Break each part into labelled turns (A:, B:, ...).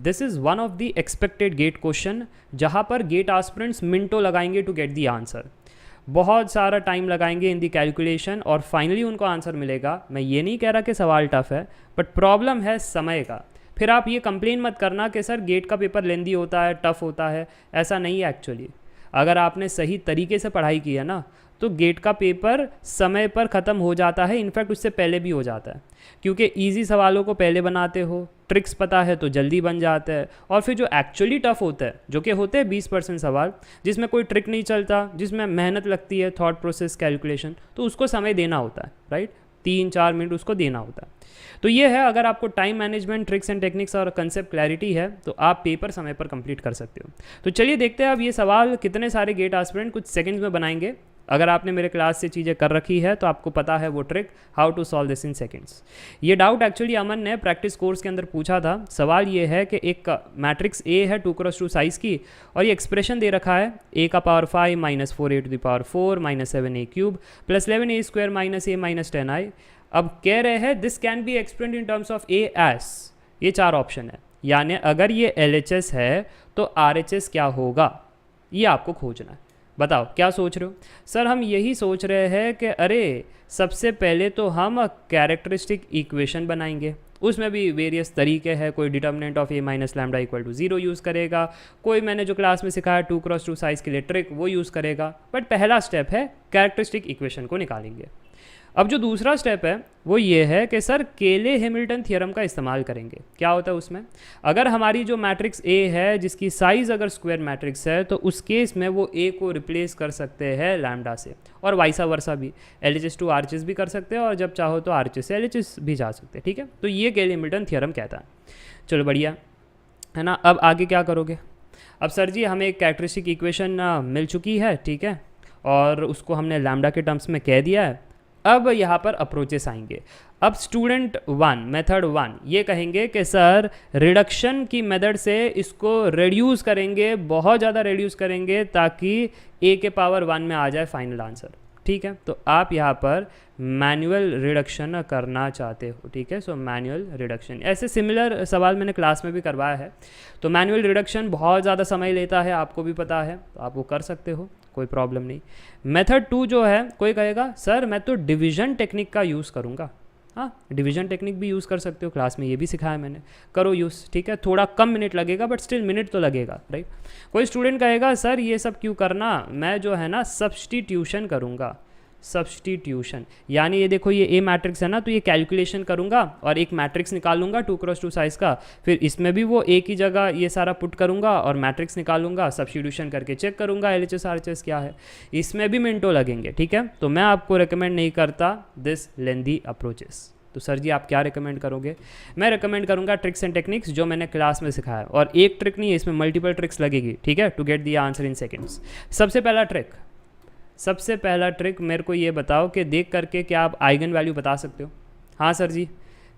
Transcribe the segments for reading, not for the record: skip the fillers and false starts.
A: This is one of the expected GATE question, जहाँ पर gate aspirants मिनटों लगाएंगे टू गेट द आंसर, बहुत सारा टाइम लगाएंगे इन दी कैलकुलेशन और फाइनली उनको आंसर मिलेगा। मैं ये नहीं कह रहा कि सवाल टफ है, बट प्रॉब्लम है समय का। फिर आप ये कंप्लेन मत करना कि सर गेट का पेपर लेंदी होता है, टफ होता है, ऐसा नहीं है एक्चुअली। अगर आपने सही तरीके से पढ़ाई की है ना, तो गेट का पेपर समय पर ख़त्म हो जाता है, इनफैक्ट उससे पहले भी हो जाता है, क्योंकि इजी सवालों को पहले बनाते हो, ट्रिक्स पता है तो जल्दी बन जाता है। और फिर जो एक्चुअली टफ होता है, जो कि होते हैं 20% सवाल, जिसमें कोई ट्रिक नहीं चलता, जिसमें मेहनत लगती है, थॉट प्रोसेस, कैलकुलेशन, तो उसको समय देना होता है, राइट, 3-4 मिनट उसको देना होता है। तो ये है, अगर आपको time management, tricks and techniques और कंसेप्ट क्लैरिटी है तो आप पेपर समय पर कंप्लीट कर सकते हो। तो चलिए देखते हैं अब ये सवाल कितने सारे गेट एस्पिरेंट कुछ सेकंड्स में बनाएंगे। अगर आपने मेरे क्लास से चीज़ें कर रखी है तो आपको पता है वो trick, how to solve this in seconds. ये डाउट एक्चुअली अमन ने प्रैक्टिस कोर्स के अंदर पूछा था। सवाल ये है कि एक मैट्रिक्स ए है 2x2 साइज़ की, और ये एक्सप्रेशन दे रखा है a का power 5 minus 4a to the power 4 minus 7a cube plus 11a square minus a minus 10i। अब कह रहे हैं this can be expressed in terms of A S. ये 4 ऑप्शन है, यानी अगर ये LHS है तो RHS क्या होगा, ये आपको खोजना है। बताओ क्या सोच रहे हो? सर हम यही सोच रहे हैं कि अरे सबसे पहले तो हम कैरेक्टरिस्टिक इक्वेशन बनाएंगे, उसमें भी वेरियस तरीके हैं। कोई determinant of a minus lambda equal to 0 use करेगा, कोई मैंने जो क्लास में सिखाया 2x2 साइज़ के लिए ट्रिक वो यूज़ करेगा, बट पहला स्टेप है कैरेक्टरिस्टिक इक्वेशन को निकालेंगे। अब जो दूसरा स्टेप है वो ये है कि सर केले हैमिल्टन थ्योरम का इस्तेमाल करेंगे। क्या होता है उसमें, अगर हमारी जो मैट्रिक्स A है जिसकी साइज़ अगर स्क्वायर मैट्रिक्स है तो उस केस में वो A को रिप्लेस कर सकते हैं लैम्डा से, और वाइसा वर्सा भी, LHS टू RHS भी कर सकते हैं, और जब चाहो तो RHS से LHS भी जा सकते हैं। ठीक है, तो ये केले हैमिल्टन थ्योरम कहता है। चलो बढ़िया है ना। अब आगे क्या करोगे? अब सर जी हमें एक कैरेक्टरिस्टिक इक्वेशन मिल चुकी है, ठीक है, और उसको हमने लैम्डा के टर्म्स में कह दिया है। अब यहाँ पर अप्रोचेस आएंगे। अब स्टूडेंट 1 मेथड 1 ये कहेंगे कि सर रिडक्शन की मेथड से इसको रिड्यूस करेंगे, बहुत ज़्यादा रिड्यूस करेंगे ताकि a के पावर 1 में आ जाए फाइनल आंसर। ठीक है, तो आप यहाँ पर मैनुअल रिडक्शन करना चाहते हो। ठीक है, सो मैनुअल रिडक्शन, ऐसे सिमिलर सवाल मैंने क्लास में भी करवाया है। तो मैनुअल रिडक्शन बहुत ज़्यादा समय लेता है, आपको भी पता है, तो आप वो कर सकते हो, कोई प्रॉब्लम नहीं। मेथड 2 जो है, कोई कहेगा सर मैं तो डिवीजन टेक्निक का यूज़ करूँगा। हाँ, डिवीजन टेक्निक भी यूज़ कर सकते हो, क्लास में ये भी सिखाया मैंने, करो यूज़। ठीक है, थोड़ा कम मिनट लगेगा बट स्टिल मिनट तो लगेगा, राइट। कोई स्टूडेंट कहेगा सर ये सब क्यों करना, मैं जो है ना सब्स्टिट्यूशन करूँगा। सब्स्टिट्यूशन यानी ये देखो, ये A मैट्रिक्स है ना, तो ये कैलकुलेशन करूँगा और एक मैट्रिक्स निकालूंगा 2x2 साइज़ का, फिर इसमें भी वो A की जगह ये सारा पुट करूँगा और मैट्रिक्स निकालूंगा, सब्स्टिट्यूशन करके चेक करूँगा LHS RHS क्या है। इसमें भी मिनटों लगेंगे। ठीक है, तो मैं आपको रिकमेंड नहीं करता दिस लेंदी अप्रोचेस। तो सर जी आप क्या रिकमेंड करोगे? मैं रिकमेंड करूँगा ट्रिक्स एंड टेक्निक्स जो मैंने क्लास में सिखाया, और एक ट्रिक नहीं है, इसमें मल्टीपल ट्रिक्स लगेगी। ठीक है, to get the answer in seconds. सबसे पहला ट्रिक मेरे को ये बताओ कि देख करके क्या आप आइगन वैल्यू बता सकते हो? हाँ सर जी,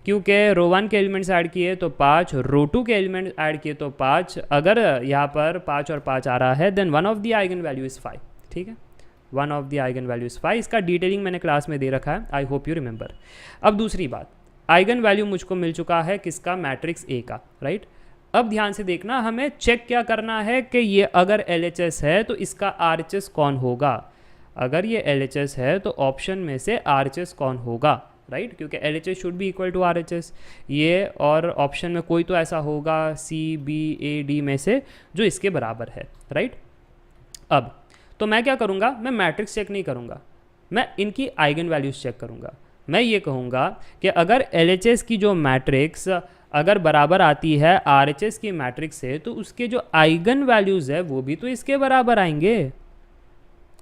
A: क्योंकि रो 1 के एलिमेंट्स ऐड किए तो 5, रो 2 के एलिमेंट्स ऐड किए तो 5। अगर यहाँ पर 5 और 5 आ रहा है then one of the eigen value is 5। ठीक है, one of the eigen value is 5। इसका डिटेलिंग मैंने क्लास में दे रखा है, आई होप यू रिमेंबर। अब दूसरी बात, आइगन वैल्यू मुझको मिल चुका है किसका, मैट्रिक्स A का, राइट। अब ध्यान से देखना, हमें चेक क्या करना है कि ये अगर LHS है तो इसका RHS कौन होगा। अगर ये LHS है तो ऑप्शन में से RHS कौन होगा, राइट, क्योंकि LHS should be equal to RHS। ये और ऑप्शन में कोई तो ऐसा होगा C B A D में से जो इसके बराबर है, राइट। अब तो मैं क्या करूँगा, मैं मैट्रिक्स चेक नहीं करूँगा, मैं इनकी आइगन वैल्यूज़ चेक करूँगा। मैं ये कहूँगा कि अगर LHS की जो मैट्रिक्स अगर बराबर आती है RHS की मैट्रिक्स से, तो उसके जो आइगन वैल्यूज़ है वो भी तो इसके बराबर आएंगे,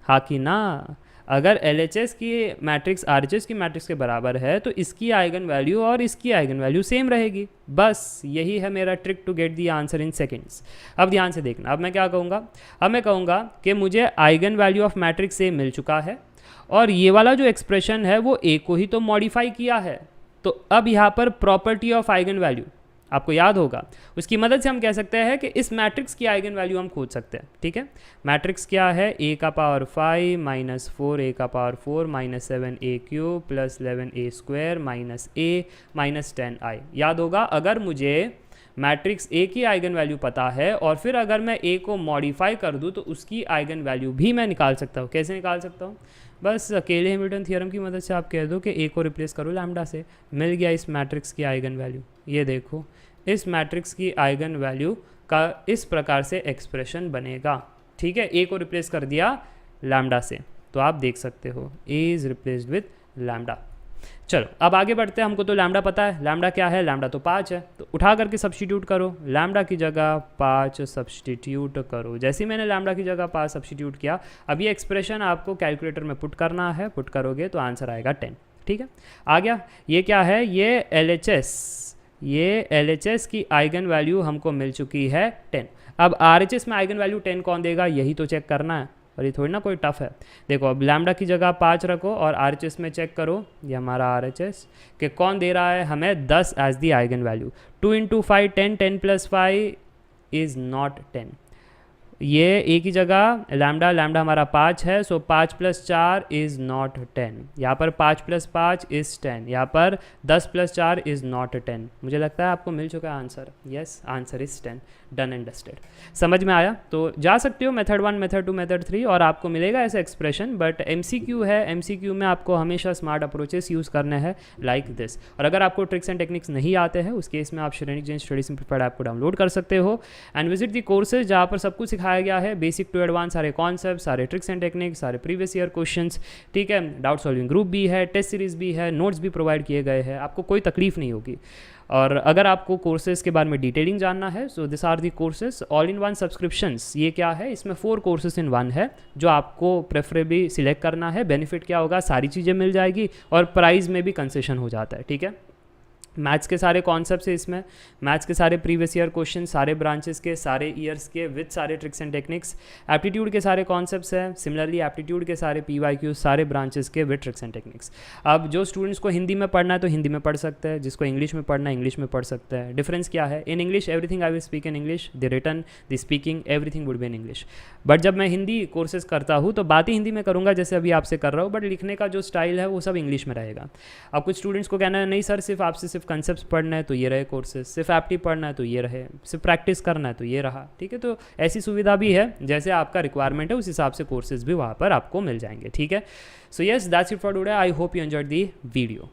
A: हाँ कि ना। अगर LHS की मैट्रिक्स RHS की मैट्रिक्स के बराबर है तो इसकी आइगन वैल्यू और इसकी आइगन वैल्यू सेम रहेगी। बस यही है मेरा trick to get the answer in seconds. अब ध्यान से देखना, अब मैं क्या कहूँगा, अब मैं कहूँगा कि मुझे eigen value of matrix A मिल चुका है, और ये वाला जो एक्सप्रेशन है वो A को ही तो मॉडिफाई किया है। तो अब यहाँ पर प्रॉपर्टी ऑफ आइगन वैल्यू आपको याद होगा, उसकी मदद से हम कह सकते हैं कि इस मैट्रिक्स की आइगन वैल्यू हम खोज सकते हैं। ठीक है, मैट्रिक्स क्या है, A का पावर 5 माइनस 4A का power 4 minus 7A cube plus 11A square minus A minus 10I। याद होगा, अगर मुझे मैट्रिक्स ए की आइगन वैल्यू पता है और फिर अगर मैं ए को मॉडिफाई कर दूँ तो उसकी आइगन वैल्यू भी मैं निकाल सकता हूँ। कैसे निकाल सकता हूँ? बस अकेले हैमिल्टन थ्योरम की मदद से आप कह दो कि ए को रिप्लेस करो लैम्डा से, मिल गया इस मैट्रिक्स की आइगन वैल्यू। ये देखो इस मैट्रिक्स की आइगन वैल्यू का इस प्रकार से एक्सप्रेशन बनेगा। ठीक है, ए को रिप्लेस कर दिया लैम्डा से, तो आप देख सकते हो A is replaced with lambda. चलो अब आगे बढ़ते हैं, हमको तो लैम्डा पता है। लैम्डा क्या है? लैम्डा तो 5 है, तो उठा करके सब्स्टिट्यूट करो। लैम्डा की जगह 5 सब्स्टिट्यूट करो। जैसे ही मैंने लैम्डा की जगह 5 सब्स्टिट्यूट किया, अब ये एक्सप्रेशन आपको कैलकुलेटर में पुट करना है। पुट करोगे तो आंसर आएगा 10। ठीक है, आ गया। ये क्या है? ये LHS, ये LHS की आइगन वैल्यू हमको मिल चुकी है 10। अब RHS में आइगन वैल्यू 10 कौन देगा, यही तो चेक करना है, और ये थोड़ी ना कोई टफ है। देखो अब लैम्डा की जगह 5 रखो और RHS में चेक करो, ये हमारा RHS कि कौन दे रहा है हमें 10 as the eigen value. 2 × 5 10, 10 + 5 is not 10। ये ए की जगह लैम्डा, लैम्डा हमारा 5 है, सो 5 + 4 इज़ नॉट 10। यहाँ पर 5 + 5 इज़ 10, यहाँ पर 10 + 4 इज़ नॉट 10। मुझे लगता है आपको मिल चुका है answer. Yes, answer is 10। Done and dusted. समझ में आया? तो जा सकते हो मेथड 1, मेथड 2, मेथड 3 और आपको मिलेगा ऐसा एक्सप्रेशन। बट MCQ है, MCQ में आपको हमेशा स्मार्ट अप्रोचेस यूज़ करने हैं लाइक दिस। और अगर आपको ट्रिक्स एंड टेक्निक्स नहीं आते हैं, उस केस में आप Shrenik Jain study simplified app को डाउनलोड कर सकते हो एंड विजिट दी कोर्सेज, जहाँ पर सब कुछ सिखाया गया है, बेसिक टू एडवांस, सारे कॉन्सेप्ट, सारे ट्रिक्स एंड टेक्निक्स, सारे प्रीवियस ईयर क्वेश्चंस। ठीक है, डाउट सॉल्विंग ग्रुप भी है, टेस्ट सीरीज भी है, नोट्स भी प्रोवाइड किए गए हैं, आपको कोई तकलीफ नहीं होगी। और अगर आपको कोर्सेज के बारे में डिटेलिंग जानना है, so this are the courses all in one subscriptions. ये क्या है? इसमें 4 कोर्सेज इन 1 है, जो आपको प्रेफरेबली सिलेक्ट करना है। बेनिफिट क्या होगा? सारी चीज़ें मिल जाएगी और प्राइस में भी कंसेशन हो जाता है। ठीक है, मैथ्स के सारे कॉन्सेप्ट्स है इसमें, मैथ्स के सारे प्रीवियस ईयर क्वेश्चन, सारे ब्रांचेस के, सारे ईयर्स के, विद सारे ट्रिक्स एंड टेक्निक्स। एप्टीट्यूड के सारे कॉन्सेप्ट्स हैं, सिमिलरली एप्टीट्यूड के सारे PYQ, सारे ब्रांचेस के विद ट्रिक्स एंड टेक्निक्स। अब जो स्टूडेंट्स को हिंदी में पढ़ना है तो हिंदी में पढ़ सकते हैं, जिसको इंग्लिश में पढ़ना है इंग्लिश में पढ़ सकते हैं। डिफरेंस क्या है? In English everything I will speak in English, the written, the speaking, everything would be in English. But जब मैं हिंदी कोर्सेज करता हूँ तो बातें हिंदी में करूँगा जैसे अभी आपसे कर रहा हूँ, बट लिखने का जो स्टाइल है वो सब इंग्लिश में रहेगा। अब कुछ स्टूडेंट्स को कहना है नहीं सर सिर्फ आपसे सिर्फ कंसेप्ट पढ़ना है तो ये रहे कोर्सेज, सिर्फ एप्टी पढ़ना है तो ये रहे, सिर्फ प्रैक्टिस करना है तो ये रहा। ठीक है, तो ऐसी सुविधा भी है, जैसे आपका रिक्वायरमेंट है उस हिसाब से कोर्सेज भी वहाँ पर आपको मिल जाएंगे। ठीक है, so yes that's it for today. I hope you enjoyed the video.